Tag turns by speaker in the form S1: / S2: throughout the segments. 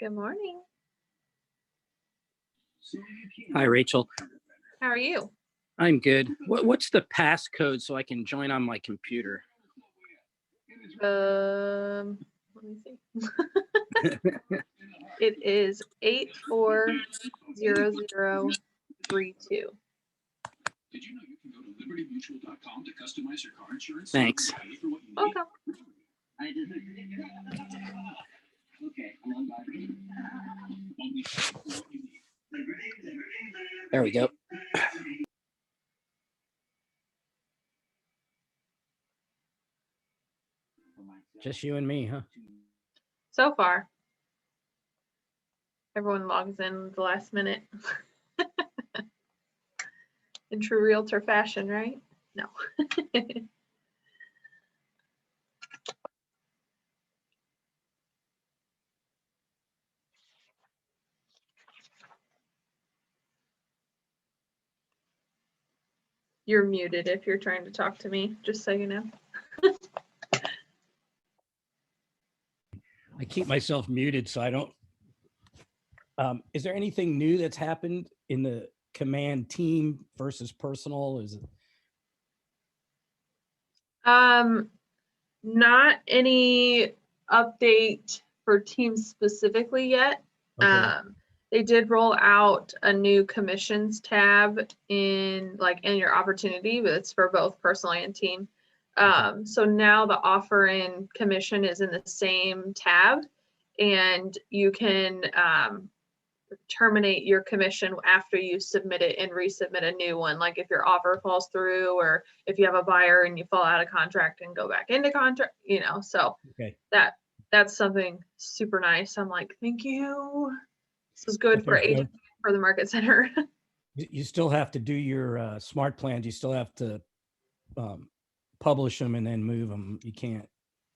S1: Good morning.
S2: Hi, Rachel.
S1: How are you?
S2: I'm good. What's the passcode so I can join on my computer?
S1: Let me see. It is 840032.
S3: Did you know you can go to libertymutual.com to customize your car insurance?
S2: Thanks.
S1: Welcome.
S3: Okay, I'm on my way. Only what you need.
S2: There we go. Just you and me, huh?
S1: So far, everyone logs in at the last minute. In true realtor fashion, right? No. You're muted if you're trying to talk to me, just so you know.
S2: I keep myself muted so I don't. Is there anything new that's happened in the command team versus personal? Is it?
S1: Not any update for teams specifically yet.
S2: Okay.
S1: They did roll out a new commissions tab in your opportunity, but it's for both personal and team. So now the offer and commission is in the same tab, and you can terminate your commission after you submit it and resubmit a new one. Like if your offer falls through, or if you have a buyer and you fall out of contract and go back into contract, so
S2: Okay.
S1: that's something super nice. I'm like, thank you. This is good for agents, for the market center.
S2: You still have to do your smart plans. You still have to publish them and then move them. You can't,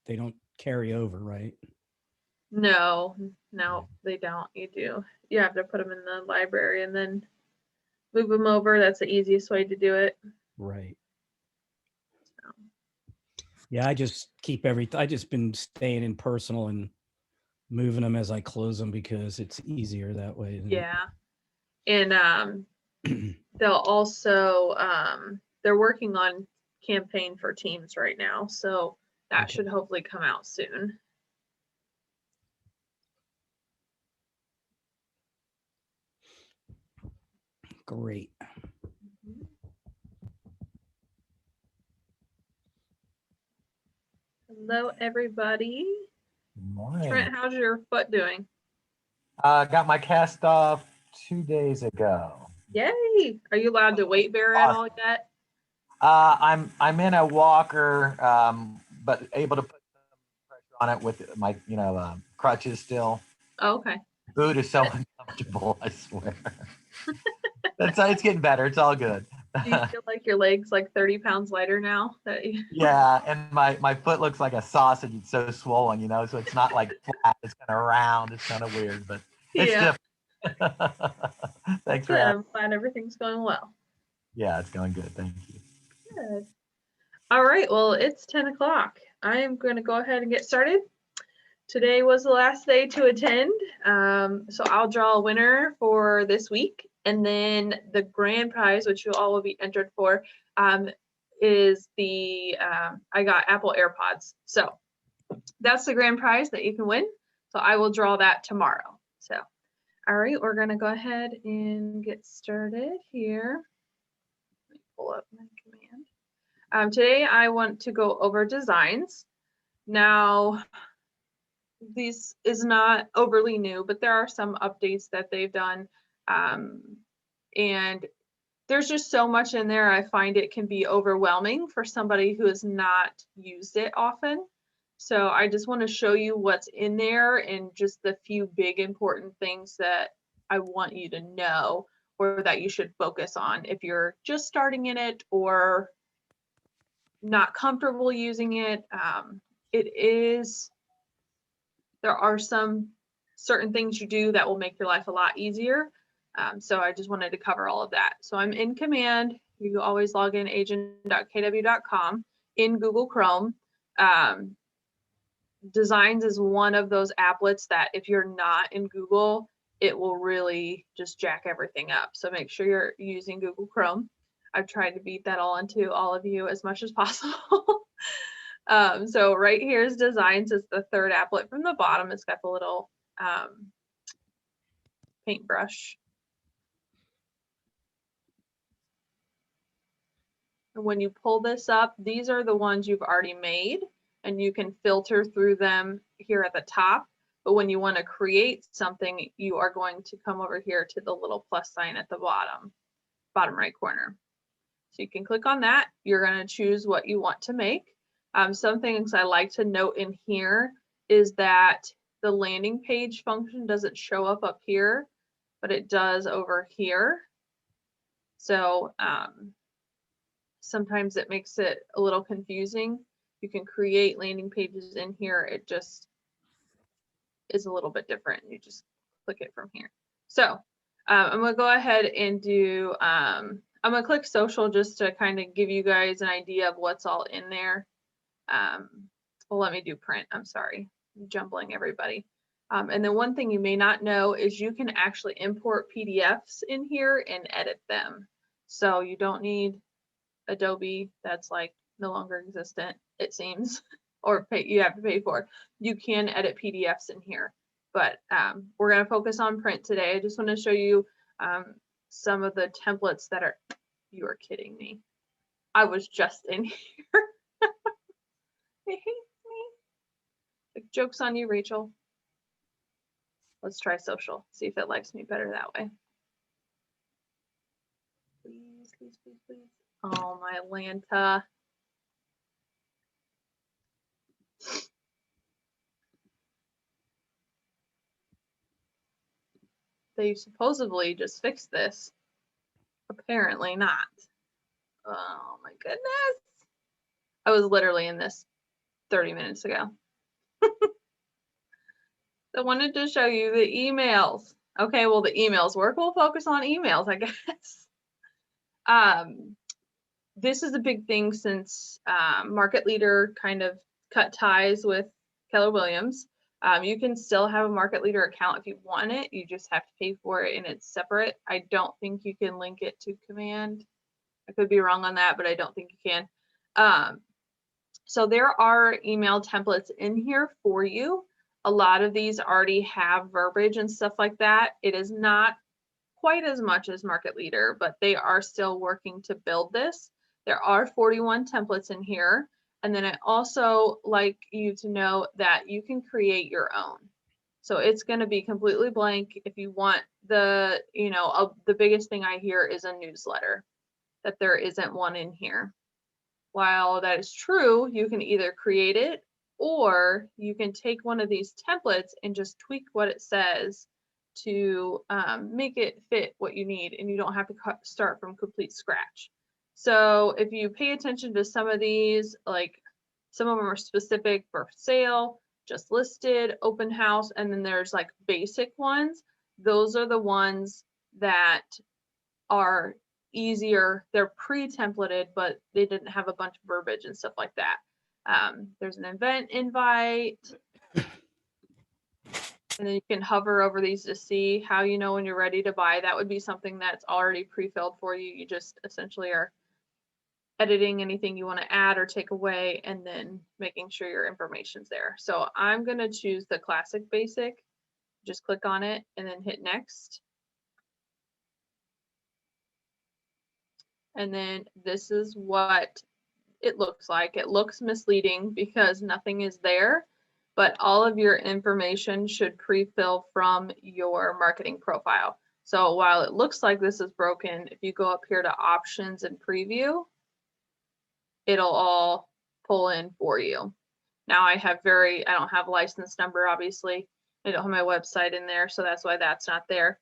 S2: they don't carry over, right?
S1: No, they don't. You have to put them in the library and then move them over. That's the easiest way to do it.
S2: Right.
S1: So.
S2: Yeah, I just been staying in personal and moving them as I close them because it's easier that way.
S1: Yeah. And they'll also they're working on campaign for teams right now, so that should hopefully come out soon.
S2: Great.
S1: Hello, everybody.
S4: Good morning.
S1: Trent, how's your foot doing?
S4: Got my cast off 2 days ago.
S1: Yay! Are you allowed to weight bear at all yet?
S4: I'm in a walker, but able to put some pressure on it with my crutches still.
S1: Oh, okay.
S4: Boot is so uncomfortable, I swear. It's getting better. It's all good.
S1: Do you feel like your leg's like 30 pounds lighter now?
S4: Yeah, and my foot looks like a sausage. It's so swollen, so it's not like flat. It's kind of round. It's kind of weird, but it's different. Thanks for asking.
S1: I'm glad everything's going well.
S4: Yeah, it's going good. Thank you.
S1: Good. All right, well, it's 10 o'clock. I am going to go ahead and get started. Today was the last day to attend, so I'll draw a winner for this week, and then the grand prize, which you all will be entered for, is the I got Apple AirPods. So that's the grand prize that you can win. So I will draw that tomorrow. So, all right, we're going to go ahead and get started here. Let me pull up my command. Today I want to go over designs. Now, this is not overly new, but there are some updates that they've done. And there's just so much in there. I find it can be overwhelming for somebody who has not used it often. So I just want to show you what's in there and just the few big important things that I want you to know, or that you should focus on if you're just starting in it or not comfortable using it. There are some certain things you do that will make your life a lot easier. So I just wanted to cover all of that. So I'm in Command. You always log in agent.kw.com in Google Chrome. Designs is one of those applets that if you're not in Google, it will really just jack everything up. So make sure you're using Google Chrome. I've tried to beat that all into all of you as much as possible. So right here is Designs. It's the third applet from the bottom. It's got the little paintbrush. And when you pull this up, these are the ones you've already made, and you can filter through them here at the top. But when you want to create something, you are going to come over here to the little plus sign at the bottom right corner. So you can click on that. You're going to choose what you want to make. Some things I like to note in here is that the landing page function doesn't show up here, but it does over here. So sometimes it makes it a little confusing. You can create landing pages in here. It just is a little bit different. You just click it from here. So I'm going to go ahead and do, I'm going to click social just to kind of give you guys an idea of what's all in there. Well, let me do print. I'm sorry, I'm jumbling everybody. And then one thing you may not know is you can actually import PDFs in here and edit them. So you don't need Adobe, that's like no longer existent, it seems, or you have to pay for it. You can edit PDFs in here, but we're going to focus on print today. I just want to show you some of the templates that are, you are kidding me. I was just in here. It hates me. Like, joke's on you, Rachel. Let's try social, see if it likes me better that way. Please, please, please, please. Oh, my Atlanta. They supposedly just fixed this. Apparently not. Oh my goodness. I was literally in this 30 minutes ago. I wanted to show you the emails. Okay, well, the emails work. We'll focus on emails, I guess. This is a big thing since Market Leader kind of cut ties with Keller Williams. You can still have a Market Leader account if you want it. You just have to pay for it and it's separate. I don't think you can link it to Command. I could be wrong on that, but I don't think you can. So there are email templates in here for you. A lot of these already have verbiage and stuff like that. It is not quite as much as Market Leader, but they are still working to build this. There are 41 templates in here. And then I also like you to know that you can create your own. So it's going to be completely blank. If you want the, the biggest thing I hear is a newsletter, that there isn't one in here. While that is true, you can either create it or you can take one of these templates and just tweak what it says to make it fit what you need, and you don't have to start from complete scratch. So if you pay attention to some of these, like some of them are specific for sale, just listed, open house, and then there's like basic ones. Those are the ones that are easier. They're pre-templated, but they didn't have a bunch of verbiage and stuff like that. There's an event invite. And then you can hover over these to see how you know when you're ready to buy. That would be something that's already pre-filled for you. You just essentially are editing anything you want to add or take away and then making sure your information's there. So I'm going to choose the classic basic. Just click on it and then hit next. And then this is what it looks like. It looks misleading because nothing is there, but all of your information should pre-fill from your marketing profile. So while it looks like this is broken, if you go up here to options and preview, it'll all pull in for you. Now I don't have license number, obviously. I don't have my website in there, so that's why that's not there.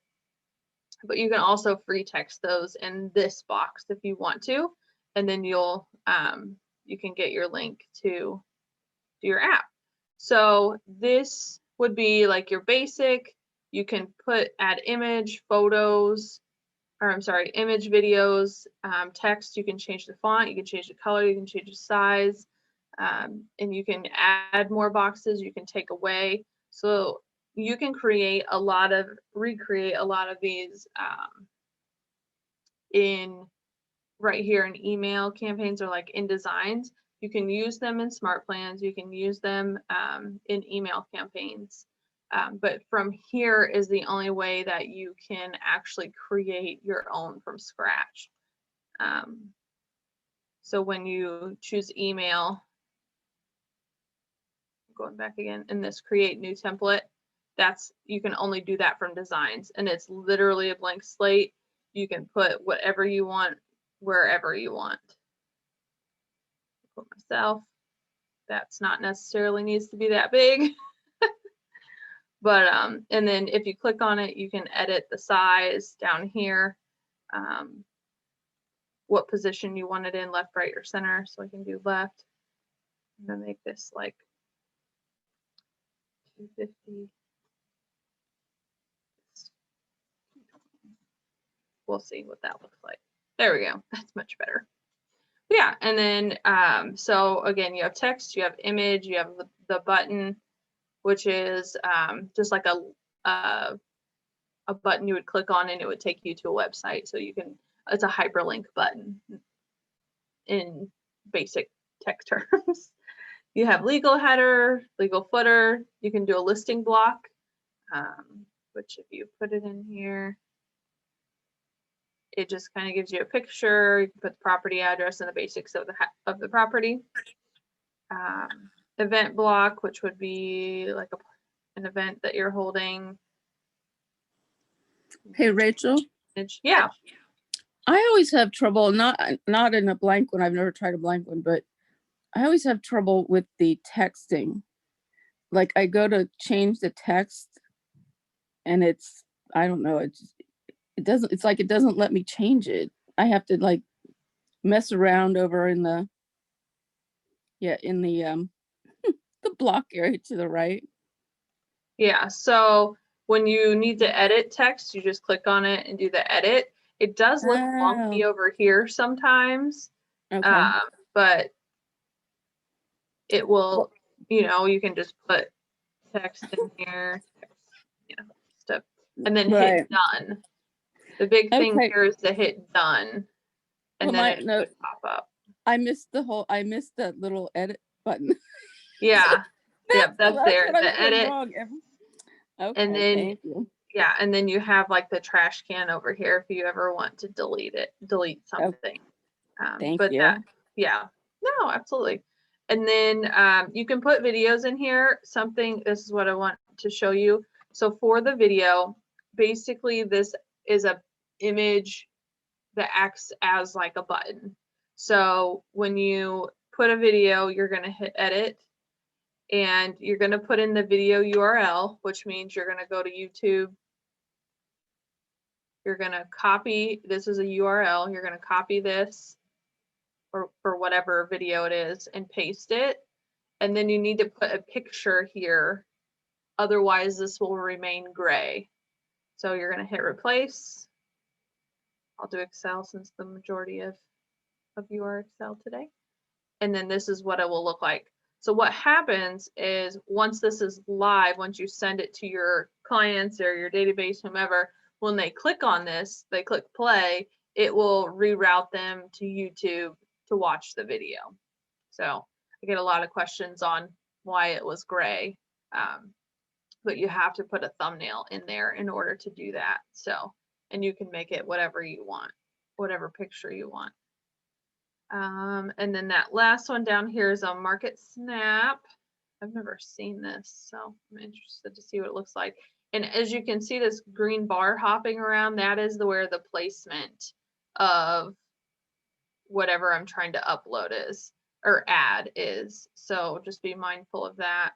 S1: But you can also free text those in this box if you want to, and then you can get your link to your app. So this would be like your basic. You can add image, photos, or I'm sorry, image, videos, text. You can change the font, you can change the color, you can change the size. And you can add more boxes, you can take away. So you can recreate a lot of these in right here in email campaigns or like in designs. You can use them in smart plans, you can use them in email campaigns. But from here is the only way that you can actually create your own from scratch. So when you choose email, going back again in this create new template, you can only do that from designs, and it's literally a blank slate. You can put whatever you want wherever you want. Put myself, that's not necessarily needs to be that big. But and then if you click on it, you can edit the size down here, what position you want it in, left, right, or center. So I can do left. I'm gonna make this like 250. We'll see what that looks like. There we go. That's much better. Yeah, and then so again, you have text, you have image, you have the button, which is just like a button you would click on and it would take you to a website. So you can, it's a hyperlink button in basic tech terms. You have legal header, legal footer. You can do a listing block, which if you put it in here, it just kind of gives you a picture. You can put the property address and the basics of the property. Event block, which would be like an event that you're holding.
S5: Hey, Rachel,
S1: Yeah.
S5: I always have trouble, not in a blank one. I've never tried a blank one, but I always have trouble with the texting. Like I go to change the text and I don't know, it's like it doesn't let me change it. I have to like mess around over in the the block area to the right.
S1: Yeah, so when you need to edit text, you just click on it and do the edit. It does look wonky over here sometimes,
S5: Okay.
S1: but it will, you can just put text in here, stuff, and then hit done. The big thing here is to hit done, and then it should pop up.
S5: I missed that little edit button.
S1: Yeah, yeah, that's there. The edit.
S5: Okay,
S1: and then
S5: thank you.
S1: Yeah, and then you have like the trash can over here if you ever want to delete something.
S5: Thank
S1: but
S5: you.
S1: Yeah, no, absolutely. And then you can put videos in here. This is what I want to show you. So for the video, basically this is a image that acts as like a button. So when you put a video, you're going to hit edit and you're going to put in the video URL, which means you're going to go to YouTube. You're going to copy, this is a URL, you're going to copy this for whatever video it is and paste it. And then you need to put a picture here. Otherwise, this will remain gray. So you're going to hit replace. I'll do Excel since the majority of you are Excel today. And then this is what it will look like. So what happens is once this is live, once you send it to your clients or your database, whomever, when they click on this, they click play, it will reroute them to YouTube to watch the video. So I get a lot of questions on why it was gray, but you have to put a thumbnail in there in order to do that. So, and you can make it whatever you want, whatever picture you want. And then that last one down here is on Market Snap. I've never seen this, so I'm interested to see what it looks like. And as you can see, this green bar hopping around, that is where the placement of whatever I'm trying to upload is, or add is. So just be mindful of that.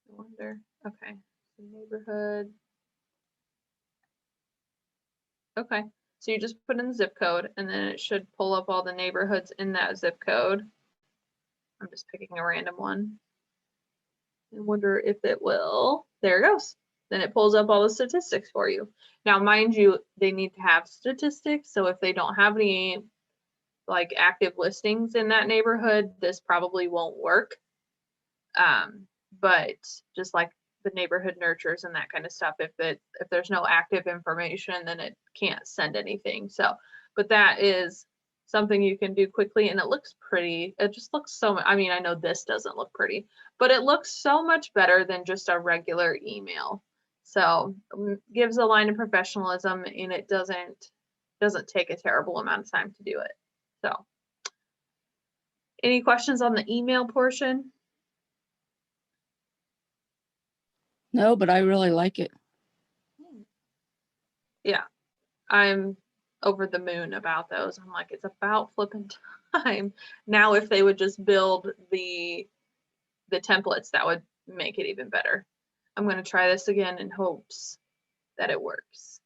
S1: I wonder, okay, neighborhood. Okay, so you just put in the zip code and then it should pull up all the neighborhoods in that zip code. I'm just picking a random one. I wonder if it will. There it goes. Then it pulls up all the statistics for you. Now, mind you, they need to have statistics. So if they don't have any, like active listings in that neighborhood, this probably won't work. But just like the neighborhood nurtures and that kind of stuff, if there's no active information, then it can't send anything. So, but that is something you can do quickly, and it looks pretty. It just looks so, I mean, I know this doesn't look pretty, but it looks so much better than just a regular email. So gives a line of professionalism, and it doesn't take a terrible amount of time to do it. So any questions on the email portion?
S5: No, but I really like it.
S1: Yeah, I'm over the moon about those. I'm like, it's about flipping time. Now, if they would just build the templates, that would make it even better. I'm going to try this again in hopes that it works.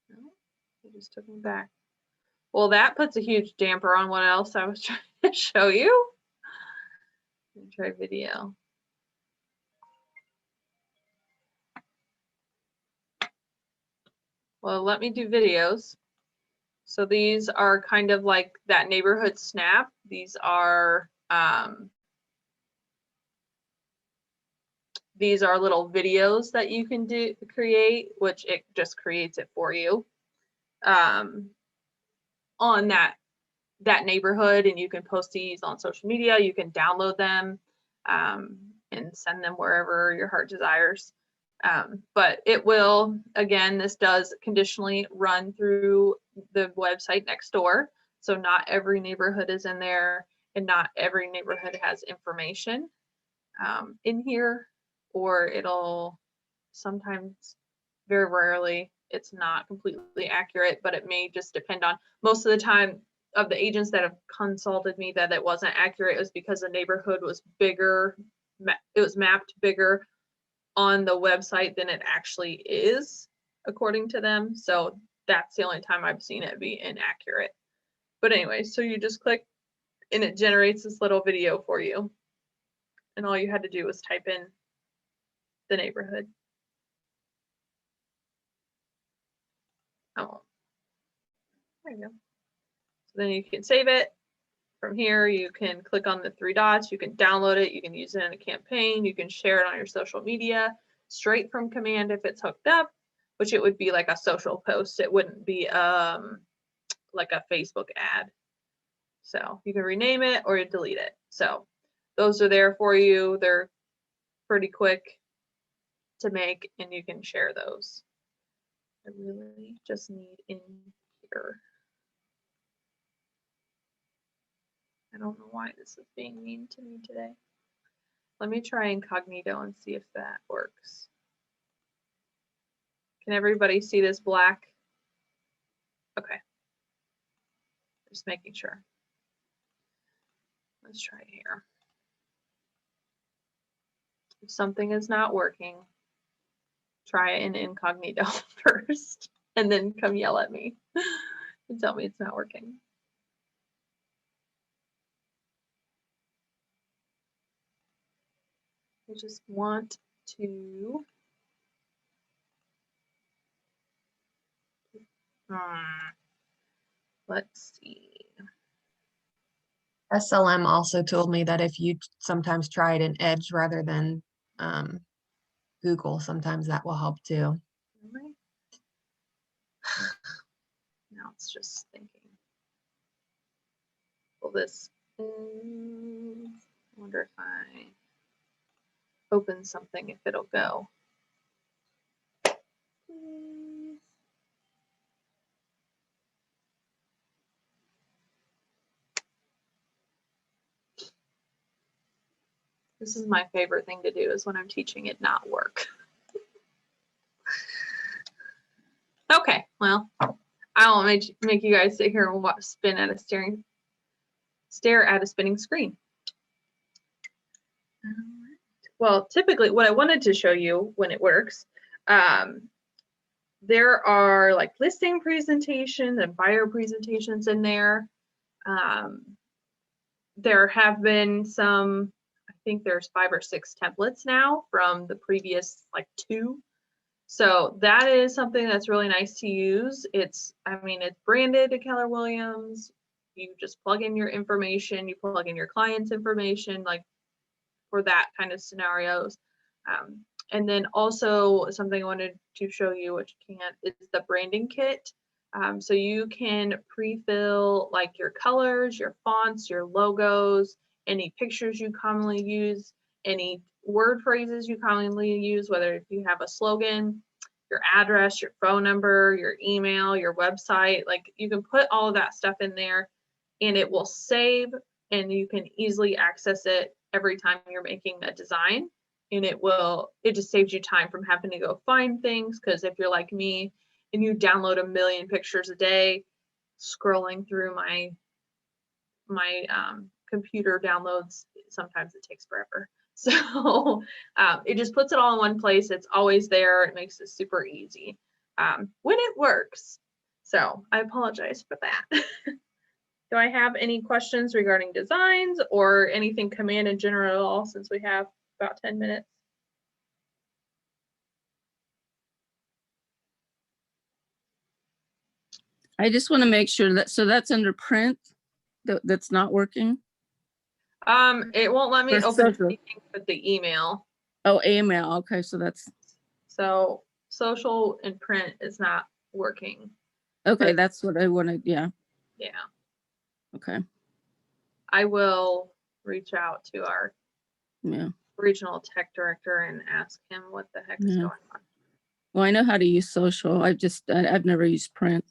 S1: No, it just took me back. Well, that puts a huge damper on what else I was trying to show you. Let me try video. Well, let me do videos. So these are kind of like that neighborhood snap. These are little videos that you can create, which it just creates it for you on that neighborhood, and you can post these on social media. You can download them and send them wherever your heart desires. But it will, again, this does conditionally run through the website Nextdoor. So not every neighborhood is in there, and not every neighborhood has information in here, or it'll sometimes, very rarely, it's not completely accurate, but it may just depend on, most of the time of the agents that have consulted me that it wasn't accurate, it was because the neighborhood was bigger, it was mapped bigger on the website than it actually is, according to them. So that's the only time I've seen it be inaccurate. But anyway, so you just click and it generates this little video for you. And all you had to do was type in the neighborhood. Oh, there you go. So then you can save it. From here, you can click on the three dots, you can download it, you can use it in a campaign, you can share it on your social media straight from command if it's hooked up, which it would be like a social post. It wouldn't be like a Facebook ad. So you can rename it or delete it. So those are there for you. They're pretty quick to make, and you can share those. I really just need in here. I don't know why this is being mean to me today. Let me try incognito and see if that works. Can everybody see this black? Okay. Just making sure. Let's try here. If something is not working, try it in incognito first, and then come yell at me and tell me it's not working. I just want to let's see.
S6: SLM also told me that if you sometimes try it in Edge rather than Google, sometimes that will help too.
S1: Really? Now it's just thinking. Well, this is, I wonder if I open something, if it'll go. Please. This is my favorite thing to do, is when I'm teaching it not work. Okay, well, I won't make you guys sit here and stare at a spinning screen. Well, typically what I wanted to show you when it works, there are like listing presentations and buyer presentations in there. There have been some, I think there's 5 or 6 templates now from the previous like 2. So that is something that's really nice to use. It's branded to Keller Williams. You just plug in your information, you plug in your client's information, like for that kind of scenarios. And then also something I wanted to show you, which you can't, is the branding kit. So you can pre-fill like your colors, your fonts, your logos, any pictures you commonly use, any word phrases you commonly use, whether if you have a slogan, your address, your phone number, your email, your website, like you can put all of that stuff in there and it will save and you can easily access it every time you're making a design. And it just saves you time from having to go find things, because if you're like me and you download a million pictures a day, scrolling through my computer downloads, sometimes it takes forever. So it just puts it all in one place. It's always there. It makes it super easy when it works. So I apologize for that. Do I have any questions regarding designs or anything command in general, since we have about 10 minutes?
S5: I just want to make sure that, so that's under print, that's not working?
S1: It won't let me
S5: For
S1: open
S5: social.
S1: anything but the email.
S5: Oh, email, okay, so that's,
S1: So social and print is not working.
S5: okay,
S1: But-
S5: that's what I wanted, yeah,
S1: Yeah,
S5: okay,
S1: I will reach out to our
S5: yeah.
S1: regional tech director and ask him what the heck is
S5: Yeah.
S1: going on.
S5: Well, I know how to use social, I've never used print.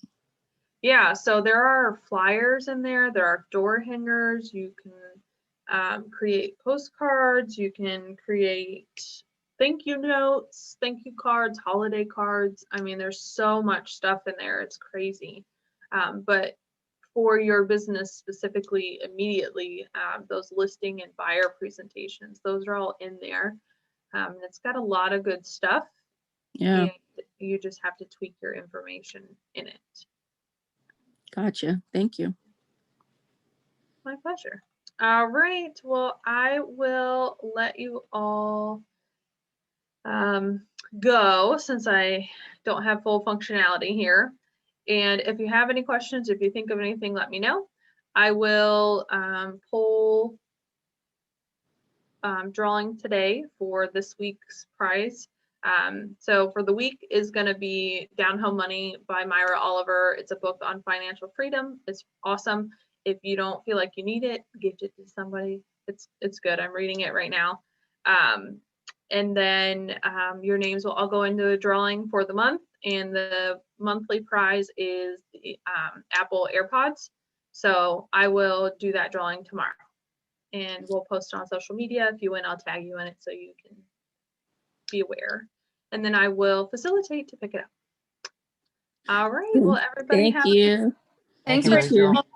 S1: Yeah, so there are flyers in there. There are door hangers. You can create postcards. You can create thank you notes, thank you cards, holiday cards. I mean, there's so much stuff in there. It's crazy. But for your business specifically, immediately, those listing and buyer presentations, those are all in there. It's got a lot of good stuff.
S5: Yeah,
S1: And you just have to tweak your information in it.
S5: gotcha, thank you.
S1: My pleasure. All right. Well, I will let you all go, since I don't have full functionality here. And if you have any questions, if you think of anything, let me know. I will pull drawing today for this week's prize. So for the week is going to be Down Home Money by Myra Oliver. It's a book on financial freedom. It's awesome. If you don't feel like you need it, gift it to somebody. It's good. I'm reading it right now. And then your names will all go into a drawing for the month, and the monthly prize is the Apple AirPods. So I will do that drawing tomorrow, and we'll post it on social media. If you win, I'll tag you in it so you can be aware. And then I will facilitate to pick it up. All right. Well, everybody
S5: Thank
S1: have
S5: you.
S4: Thank
S7: Thanks,
S4: you,
S5: You
S7: Rachel.
S4: Rachel.
S5: too.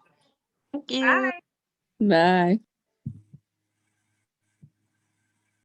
S7: Thank you.
S1: Bye.
S5: Bye.